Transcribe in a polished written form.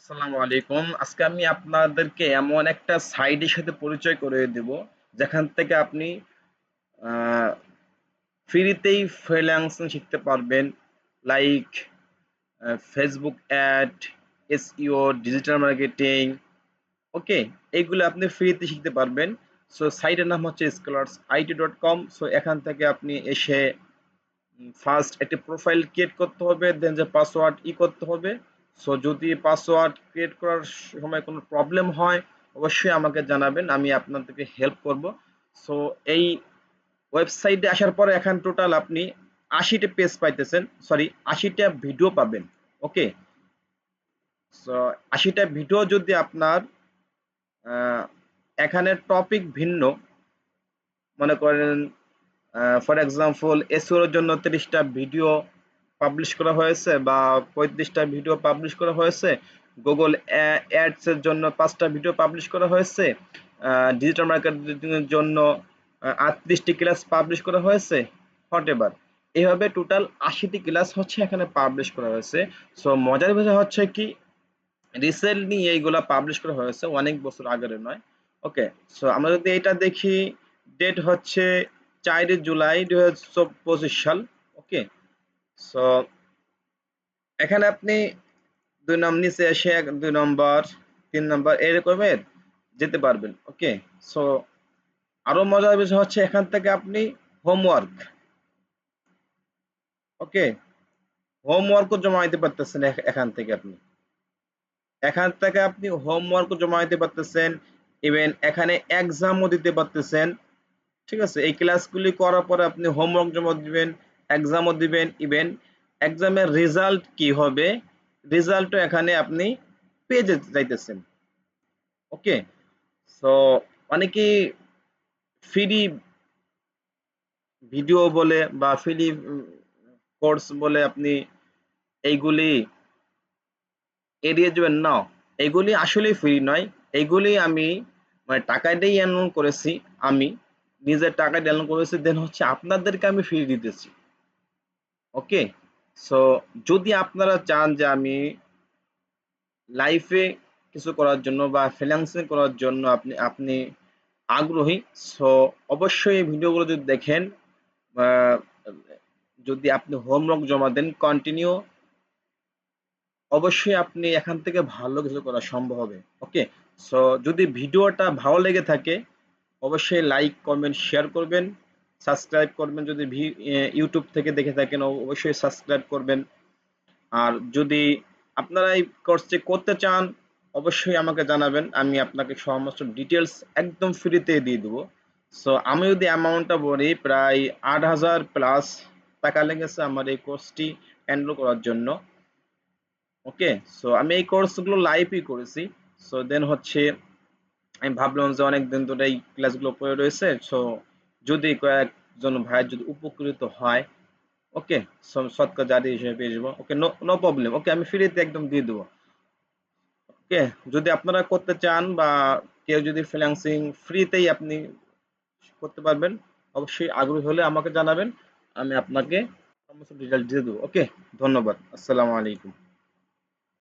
আসসালামু আলাইকুম। আজকে আমি আপনাদেরকে এমন একটা সাইটের সাথে পরিচয় করিয়ে দেব, যেখান থেকে আপনি আ ফ্রিতেই ফ্রিল্যান্সিং শিখতে পারবেন। Like Facebook ad, SEO, digital marketing, okay? এইগুলো আপনি ফ্রিতে শিখতে পারবেন। সো সাইটের নাম হচ্ছে scholarsIT.com। সো এখান থেকে আপনি এসে ফার্স্ট একটি প্রোফাইল ক্রিয়েট করতে হবে, দেন যে পাসওয়ার্ড করতে হবে। সো যদি পাসওয়ার্ড ক্রিয়েট করার সময় কোনো প্রবলেম হয়, অবশ্যই আমাকে জানাবেন, আমি আপনাদেরকে হেল্প করব। সো এই ওয়েবসাইটে আসার পরে এখন টোটাল আপনি ৮০টা পেজ পাইতেছেন, সরি ৮০টা ভিডিও পাবেন, ওকে? সো ৮০টা ভিডিও যদি আপনার এখানে টপিক ভিন্ন, মনে করেন ফর এক্সাম্পল এসইও এর জন্য ৩০টা ভিডিও পাবলিশ করা হয়েছে বা ৩৫টা ভিডিও পাবলিশ করা হয়েছে, গুগল অ্যাডস এর জন্য ৫টা ভিডিও পাবলিশ করা হয়েছে, ডিজিটাল মার্কেটিং এর জন্য ৩৮টি ক্লাস পাবলিশ করা হয়েছে, হোয়াটএভার। এভাবে টোটাল ৮০টি ক্লাস হচ্ছে এখানে পাবলিশ করা হয়েছে। সো মজার বিষয় হচ্ছে কি, রিসেন্টলি এইগুলা পাবলিশ করা হয়েছে, অনেক বছর আগের নয়, ওকে? সো আমরা যদি এটা দেখি, ডেট হচ্ছে ৪ জুলাই ২০২৫ সাল, ওকে? সো এখানে আপনি ২ নিচে এসে ২ নম্বর, ৩ নম্বর এরকমের যেতে পারবেন, ওকে? সো আরো মজার বিষয় হচ্ছে এখান থেকে আপনি হোমওয়ার্ক, ওকে, হোমওয়ার্কও জমা দিতে পারতেছেন। এখান থেকে আপনি হোমওয়ার্কও জমা দিতে পারতেছেন, ইভেন এখানে এক্সামও দিতে পারতেছেন। ঠিক আছে? এই ক্লাসগুলি করার পরে আপনি হোমওয়ার্ক জমা দিবেন, এক্সামও দিবেন, ইভেন এক্সামের রেজাল্ট কি হবে, রেজাল্টও এখানে আপনি পেয়ে যাইতেছেন, ওকে? সো অনেকেই ফ্রি ভিডিও বলে বা ফ্রি কোর্স বলে আপনি এইগুলি এড়িয়ে যাবেন না। এগুলি আসলেই ফ্রি নয়। এগুলি আমি মানে টাকা দিয়েই এনরোল করেছি। আমি নিজের টাকা দিয়ে এনরোল করেছি, দেন হচ্ছে আপনাদেরকে আমি ফ্রি দিতেছি, ওকে? সো যদি আপনারা চান যে আমি লাইফে কিছু করার জন্য বা ফ্রিল্যান্সিং করার জন্য আপনি আপনি আগ্রহী, সো অবশ্যই এই ভিডিওগুলো যদি দেখেন, বা যদি আপনি হোমওয়ার্ক জমা দেন কন্টিনিউ, অবশ্যই আপনি এখান থেকে ভালো কিছু করা সম্ভব হবে, ওকে? সো যদি ভিডিওটা ভালো লেগে থাকে, অবশ্যই লাইক, কমেন্ট, শেয়ার করবেন, সাবস্ক্রাইব করবেন। যদি ইউটিউব থেকে দেখে থাকেন, অবশ্যই সাবস্ক্রাইব করবেন। আর যদি আপনারা এই কোর্সটি করতে চান, অবশ্যই আমাকে জানাবেন, আমি আপনাকে সমস্ত ডিটেলস একদম ফ্রিতে দিয়ে দেবো। সো আমি যদি অ্যামাউন্টটা বলি, প্রায় ৮,০০০ প্লাস টাকা লেগেছে আমার এই কোর্সটি এনরোল করার জন্য, ওকে? সো আমি এই কোর্সগুলো লাইভই করেছি। সো দেন হচ্ছে আমি ভাবলাম যে অনেকদিন ধরে এই ক্লাসগুলো পড়ে রয়েছে, সো যদি কয়েকজন ভাই যদি উপকৃত হয়, ওকে, সৎকার জারি হিসেবে পেয়ে যাবো, ওকে? নো নো প্রবলেম, ওকে, আমি ফ্রিতে একদম দিয়ে দেবো, ওকে? যদি আপনারা করতে চান বা কেউ যদি ফ্রিল্যান্সিং ফ্রিতেই আপনি করতে পারবেন, অবশ্যই আগ্রহী হলে আমাকে জানাবেন, আমি আপনাকে সমস্ত ডিটেইলস দিয়ে দেবো, ওকে? ধন্যবাদ। আসসালামু আলাইকুম।